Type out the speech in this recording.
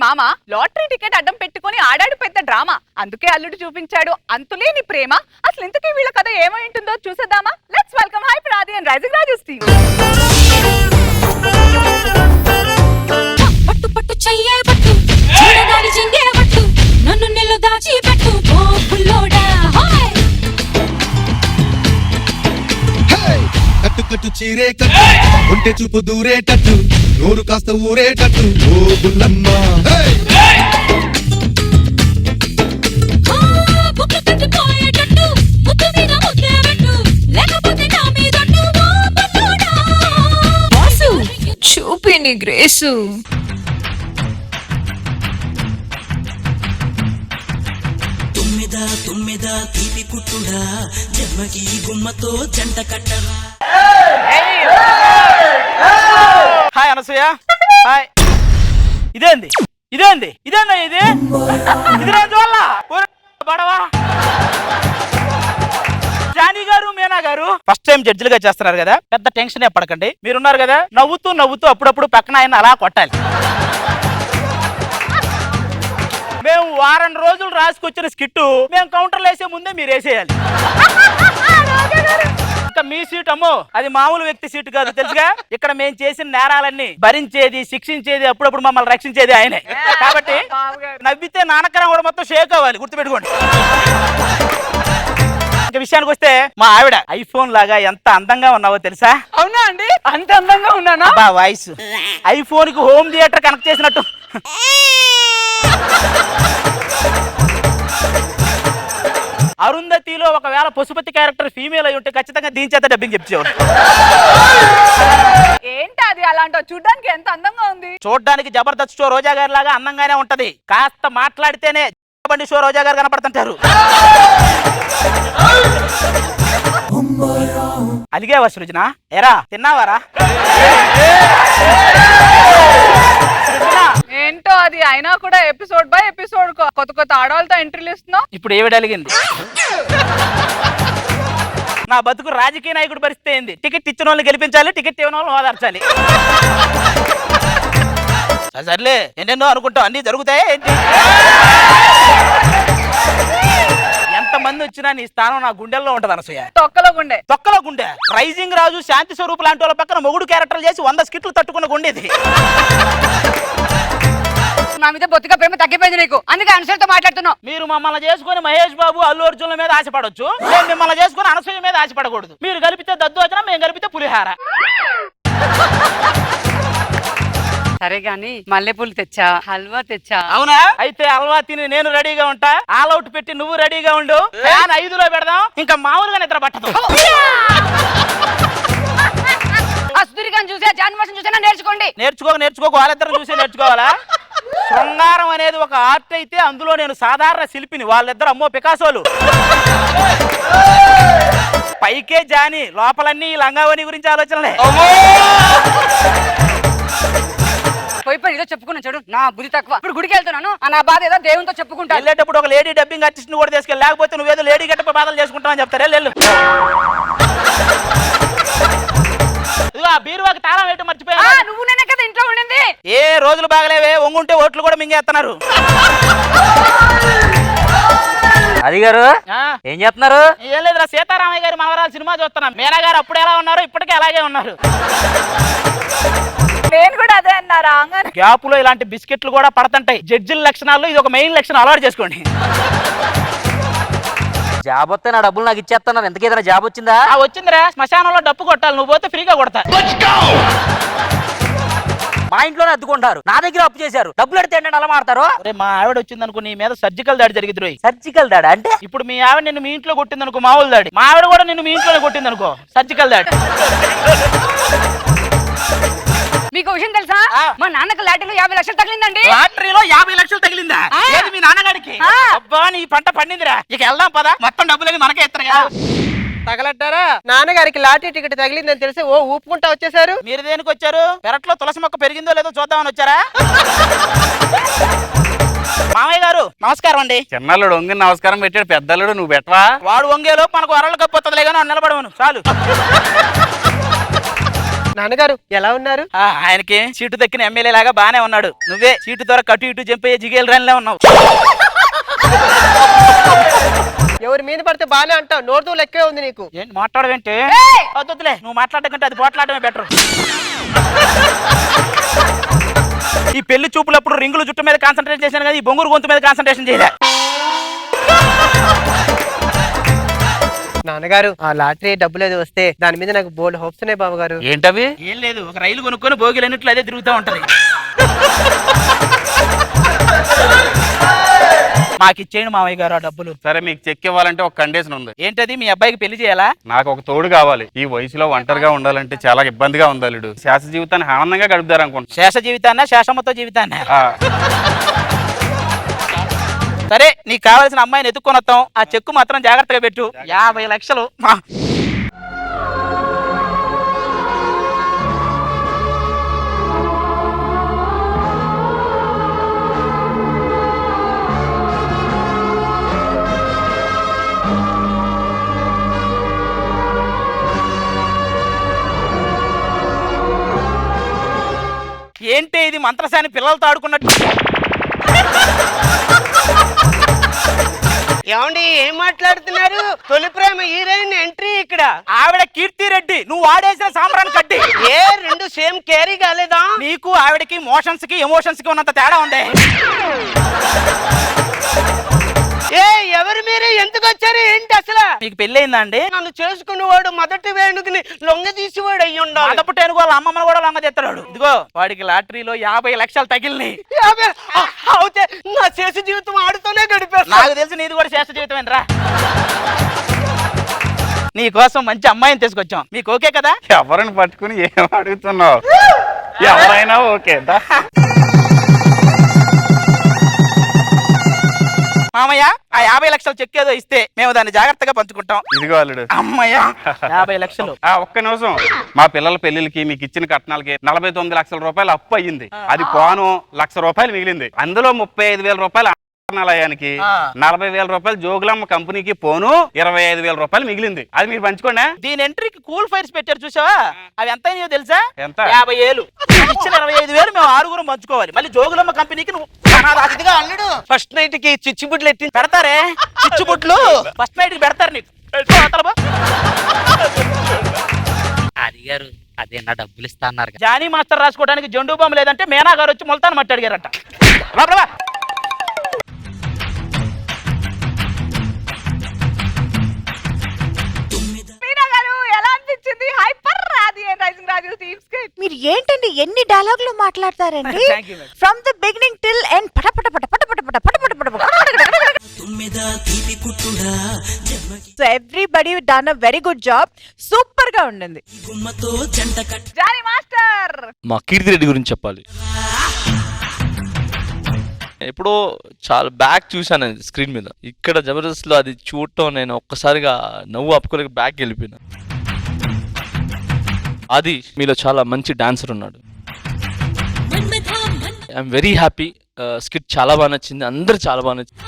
మామ lottery ticket అడ్డం పెట్టుకుని ఆడాడు పెద్ద డ్రామా. అందుకే అల్లుడు చూపించాడు అంతులేని ప్రేమ. అసలు ఇంతకీ వీళ్ళ కథ ఏమై ఉంటుందో చూసేద్దామా? లెట్స్ వెల్కమ్ హై ప్రాది అండ్ రైజింగ్ రాజేష్ టీమ్. పట్టు పట్టు చెయ్యే పట్టు చిన్నదాని చింగే పట్టు నన్ను నెల్లు దాచి పెట్టు ఓ పుల్లోడా హాయ్ కట్టు కట్టు చీరే కట్టు ఒంటె చూపు దూరేటట్టు నోరు కాస్త ఊరేటట్టు ఓ బుల్లమ్మ బుక్కు కట్టిపోయేటట్టు ముద్దు మీద ముద్దే పెట్టు లేకపోతే నా మీదట్టు ఓ పుల్లోడా వాసు చూపి నీ గ్రేసు. తుమ్మిదా తీపి కుట్టుడా జన్మకి గుమ్మతో జంట కట్టరా. Hi Anasuya, hi. ఇదేంది ఇదేంది ఇదేందా ఇది ఇది రోజు వల్ల బడవా. జానీ గారు, మీనా గారు ఫస్ట్ టైం జడ్జిలుగా చేస్తున్నారు కదా, పెద్ద టెన్షన్ పడకండి. మీరున్నారు కదా, నవ్వుతూ నవ్వుతూ అప్పుడప్పుడు పక్కన ఆయన అలా కొట్టాలి. మేము వారం రోజులు రాసుకొచ్చిన స్కిట్టు మేము కౌంటర్లు వేసే ముందే మీరు వేసేయాలి. ఇంకా మీ సీట్ అమ్మో, అది మామూలు వ్యక్తి సీటు కాదు తెలుసుగా. ఇక్కడ మేము చేసిన నేరాలన్నీ భరించేది, శిక్షించేది, అప్పుడప్పుడు మమ్మల్ని రక్షించేది ఆయనే. కాబట్టి నవ్వితే నానకరం కూడా మొత్తం షేక్ అవ్వాలి, గుర్తుపెట్టుకోండి. ఇంకా విషయానికి వస్తే, మా ఆవిడ ఐఫోన్ లాగా ఎంత అందంగా ఉన్నావో తెలుసా? అవునా అండి? అంత అందంగా ఉన్నానా? బా వాయిస్ ఐఫోన్ కి హోమ్ థియేటర్ కనెక్ట్ చేసినట్టు. అరుంధతిలో ఒకవేళ పశుపతి క్యారెక్టర్ ఫీమేల్ అయి ఉంటే ఖచ్చితంగా దీని చేత డబ్బింగ్ చెప్పేవాడు. ఏంటి అది అలాంటి చూడ్డానికి ఎంత అందంగా ఉంది? చూడ్డానికి జబర్దస్త్ షో రోజా గారి లాగా అందంగానే ఉంటది. కాస్త మాట్లాడితేనే బండి షో రోజా గారు కనపడుతుంటారు. అలిగేవా సృజన? ఎరా తిన్నావారా? ఏంటో అది, అయినా కూడా ఎపిసోడ్ బై ఎపిసోడ్ కొత్త కొత్త ఆడవాళ్ళతో ఎంట్రీలు ఇస్తున్నావు. ఇప్పుడు ఏవిడ అలిగింది? నా బతుకు రాజకీయ నాయకుడు పరిస్థితి ఏంది? టికెట్ ఇచ్చిన వాళ్ళని గెలిపించాలి, టికెట్ ఇవ్వని వాళ్ళని ఓదార్చాలి. సర్లే, ఎన్నెన్నో అనుకుంటావు, అన్ని జరుగుతాయి ఏంటి? ఎంతమంది వచ్చినా నీ స్థానం నా గుండెల్లో ఉంటది అనసూయ. తొక్కలో గుండె. తొక్కలో గుండె. రైజింగ్ రాజు, శాంతి స్వరూప్ లాంటి వాళ్ళ పక్కన మొగుడు క్యారెక్టర్ చేసి 100 స్కిట్లు తట్టుకున్న గుండేది. నా మీద బొత్తిగా ప్రేమ తగ్గిపోయింది నీకు, అందుకే అనుసరితో మాట్లాడుతున్నావు. మీరు మమ్మల్ని చేసుకుని మహేష్ బాబు, అల్లు అర్జున్ల మీద ఆశపడొచ్చు, మేము మిమ్మల్ని చేసుకుని అనసూయ మీద ఆశపడకూడదు. మీరు కలిపితే దద్దోజనం, మేము కలిపితే పులిహార. సరే గాని మల్లెపూలు తెచ్చా, హల్వా తెచ్చా. అవునా? అయితే హల్వా తిని నేను రెడీగా ఉంటా, ఆల్ అవుట్ పెట్టి నువ్వు రెడీగా ఉండు. ఫ్యాన్ 5లో పెడదాం, ఇంకా మామూలుగా నిద్ర పట్టదు. అసుదురిగాని చూసే జాన్మోషన్ చూసేనా నేర్చుకోండి. నేర్చుకోకు వాళ్ళిద్దరు చూసి నేర్చుకోవాలా? శృంగారం అనేది ఒక ఆర్ట్ అయితే అందులో నేను సాధారణ శిల్పిని, వాళ్ళిద్దరు అమ్మో పికాసోలు. పైకే జాని, లోపలన్నీ లంగావని గురించి ఆలోచనలే. పోయిపోయి ఏదో చెప్పుకున్నా చూడు, నా బుద్ధి తక్కువ. ఇప్పుడు గుడికి వెళ్తున్నాను, నా బాధ ఏదో దేవునితో చెప్పుకుంటా. వెళ్ళేటప్పుడు ఒక లేడీ డబ్బింగ్ ఆర్టిస్ట్ కూడా తీసుకెళ్ళి, లేకపోతే నువ్వేదో లేడీ గట్టపై బాధలు చేసుకుంటావు అని చెప్తారే. వెళ్ళు. ఆ బీరువాకి తాళం వేయటం మర్చిపోయా. నువ్వు నేనే కదా ఇంట్లో ఉండింది. ఏ రోజులు బాగలేవే, ఒంగుంటే ఓట్లు కూడా మింగేస్తున్నారు. అది గారు ఏం చేస్తున్నారు? ఏం లేదురా, సీతారామయ్య గారి మనవరాలు సినిమా చూస్తున్నాం. మీనా గారు అప్పుడు ఎలా ఉన్నారు, ఇప్పటికే అలాగే ఉన్నారు. నేను కూడా అదే అన్నారా? గ్యాప్ లో ఇలాంటి బిస్కెట్లు కూడా పడుతుంటాయి. జడ్జిల లక్షణాల్లో ఇది ఒక మెయిన్ లక్షణం, అలవాటు చేసుకోండి. జాబ్ వస్తే నా డబ్బులు నాకు ఇచ్చేస్తున్నారు. ఎంతకీ ఏదైనా జాబ్ వచ్చిందా? వచ్చిందిరా, శ్మశానంలో డప్పు కొట్టాలి, నువ్వు పోతే ఫ్రీగా కొడతా. మా ఇంట్లోనే అద్దుకుంటారు, నా దగ్గర అప్పు చేశారు, డబ్బులు అడితే ఏంటంటే అలా మాడతారు. మా ఆవిడ వచ్చింది అనుకో, నీ మీద సర్జికల్ దాడి జరిగింది. సర్జికల్ దాడి అంటే? ఇప్పుడు మీ ఆవిడ నిన్ను మీ ఇంట్లో కొట్టింది అనుకో, మామూలు దాడి. మా ఆవిడ కూడా నిన్ను మీ ఇంట్లోనే కొట్టింది అనుకో, సర్జికల్ దాడి. మీకు విషయం తెలుసా? మా నాన్నకు లాటరీలో 50 లక్షలు తగిలిందండి. లాటరీలో 50 లక్షలు తగిలిందా? ఏది మీ నాన్నగారికి? అబ్బా, నీ పంట పండిందిరా. ఇక వెళ్దాం పదా, మొత్తం డబ్బులని మనకే ఇస్తారు కదా. తగలట్టారా? నాన్నగారికి లాటరీ టికెట్ తగిలిందని తెలిసి ఓ ఊపుకుంటా వచ్చేసారు. మీరు దేనికి వచ్చారు? పెరట్లో తులసి మొక్క పెరిగిందో లేదో చూద్దామని వచ్చారా? మామయ్య గారు నమస్కారం అండి. చిన్నల్లుడు వంగి నమస్కారం పెట్టాడు, పెద్దల్లుడు నువ్వు పెట్టవా? వాడు వంగేలో మనకు వరలు కప్పొస్తుందిలే కానీ నిలబడవను చాలు. నాన్నగారు ఎలా ఉన్నారు? ఆయనకి సీటు దక్కిన ఎమ్మెల్యే లాగా బానే ఉన్నాడు. నువ్వే సీటు ద్వారా కటు ఇటు జంపయ్యే జిగేల్ రన్లే ఉన్నావు. ఎవరి మీద పడితే బానే అంటావు, నోరుతో లెక్కే ఉంది నీకు. ఏంటి మాట్లాడవేంటి? వద్దులే, నువ్వు మాట్లాడడం కంటే అది పోట్లాడమే బెటర్. ఈ పెళ్లి చూపులప్పుడు రింగులు జుట్టు మీద కాన్సన్ట్రేట్ చేశాను కదా, ఈ బొంగురు గొంతు మీద కాన్సన్ట్రేషన్ చేయలే. నాన్నగారు ఆ లాటరీ డబ్బులు ఏదో వస్తే దాని మీద నాకు బోల్డ్ హోప్స్ ఉన్నాయి బాబు గారు. ఏంటవి? ఏం లేదు, ఒక రైలు కొనుక్కొని భోగిలన్నిట్లు అదే తిరుగుతూ ఉంటది. మాకు ఇచ్చేయండి మామయ్య గారు ఆ డబ్బులు. సరే, మీకు చెక్ ఇవ్వాలంటే ఒక కండిషన్ ఉంది. ఏంటది? మీ అబ్బాయికి పెళ్లి చేయాలా? నాకు ఒక తోడు కావాలి. ఈ వయసులో ఒంటరిగా ఉండాలంటే చాలా ఇబ్బందిగా ఉంది అల్లుడు. శాశ్వత జీవితాన్ని ఆనందంగా గడుపుతారు అనుకుంటా. శేష జీవితాన్న శేషమ్మతో జీవితాన్న? సరే, నీకు కావాల్సిన అమ్మాయిని ఎత్తుక్కొని వస్తాం. ఆ చెక్కు మాత్రం జాగ్రత్తగా పెట్టు. 50 లక్షలు. ఏంటి ఇది మంత్రసాని పిల్లలతో ఆడుకున్నట్టు? ఏమండి ఏం మాట్లాడుతున్నారు? తొలి ప్రేమ హీరోయిన్ ఎంట్రీ ఇక్కడ. ఆవిడ కీర్తి రెడ్డి, నువ్వు ఆడేసిన సాంబ్రాన్ కడ్డి. ఏ రెండు సేమ్ క్యారీ కాలేదా? నీకు ఆవిడకి మోషన్స్ కి ఎమోషన్స్ కి ఉన్నంత తేడా ఉంది. ఏ ఎవరు మీరు, ఎందుకు వచ్చారు, ఏంటి అసలు? మీకు పెళ్ళయిందా అండి? నన్ను చేసుకునేవాడు మొదటి వేణుకుని లొంగ తీసేవాడు అయ్యి ఉండాలి. అదపుటేనుగు వాళ్ళ అమ్మమ్మను కూడా లొంగ తెస్తాడు. ఇదిగో వాడికి లాటరీలో 50 లక్షలు తగిలినాయి. అయితే నా శేష జీవితం ఆడుతూనే గడిపేస్తా. నాకు తెలిసి నీది కూడా శేష జీవితం రా. నీ కోసం మంచి అమ్మాయిని తీసుకొచ్చాం. మీకు ఓకే కదా? ఎవరిని పట్టుకుని ఏం అడుగుతున్నావు? ఎవరైనా ఓకే. మామయ్య, ఆ 50 లక్షలు చెక్ ఏదో ఇస్తే మేము దాన్ని జాగ్రత్తగా పంచుకుంటాం. ఇదిగో అల్లుడు. అమ్మయ్య, 50 లక్షలు. ఒక్క నిమిషం. మా పిల్లల పెళ్లికి మీకు ఇచ్చిన కట్నాలకి 49 లక్షల రూపాయలు అప్పు అయ్యింది. అది పోను 1,00,000 రూపాయలు మిగిలింది. అందులో 35,000 రూపాయలు ఆలయానికి, 40,000 రూపాయలు జోగులమ్మ కంపెనీకి పోను 25,000 రూపాయలు మిగిలింది. అది మీరు పంచుకోండి. దీని ఎంట్రీకి కూల్ ఫైర్స్ పెట్టారు చూసావా? అవి ఎంత అయినాయో తెలుసా? ఎంత? 50,000. ఇచ్చిన 25,000 మేము 6 పంచుకోవాలి. మళ్ళీ జోగులమ్మ కంపెనీకి నువ్వు అదిగా అల్లుడు ఫస్ట్ నైట్ కి చిచ్చుబుడ్లు ఎత్తి పెడతారే. చిచ్చుబుట్లు ఫస్ట్ నైట్ కి పెడతారు నీకు. అడిగారు అదే నా డబ్బులు ఇస్తా అన్నారు. జానీ మాస్టర్ రాసుకోవడానికి జండు బొమ్మ లేదంటే మేనా గారు వచ్చి మొలతాను మట్టి అడిగారట. మీనా గారు ఎలా అనిపించింది? హైపర్ రాది అండ్ రైజింగ్ రాజు టీమ్స్ కి. మీరు ఏంటండి ఎన్ని డైలాగులు మాట్లాడతారండి? Thank you, madam. From the beginning till end పట పట పట పట పట పట పట పట పట పట. తుమ్మెదా తీపి కుట్టుడా జన్మకి so everybody done a very good job. Super గా ఉండింది. గుమ్మతో జంట కట్ట. జానీ మాస్టర్, మా కీర్తి రెడ్డి గురించి చెప్పాలి. ఎప్పుడో చాలా బ్యాక్ చూసాను స్క్రీన్ మీద. ఇక్కడ జబర్దస్త్ లో అది చూడటం నేను ఒక్కసారిగా నవ్వు ఆపుకోలేక బ్యాక్ వెళ్ళిపోయినా. అది మీలో చాలా మంచి డాన్సర్ ఉన్నాడు. I'm very happy. స్కిట్ చాలా బాగా నచ్చింది, అందరు చాలా బాగా నచ్చింది.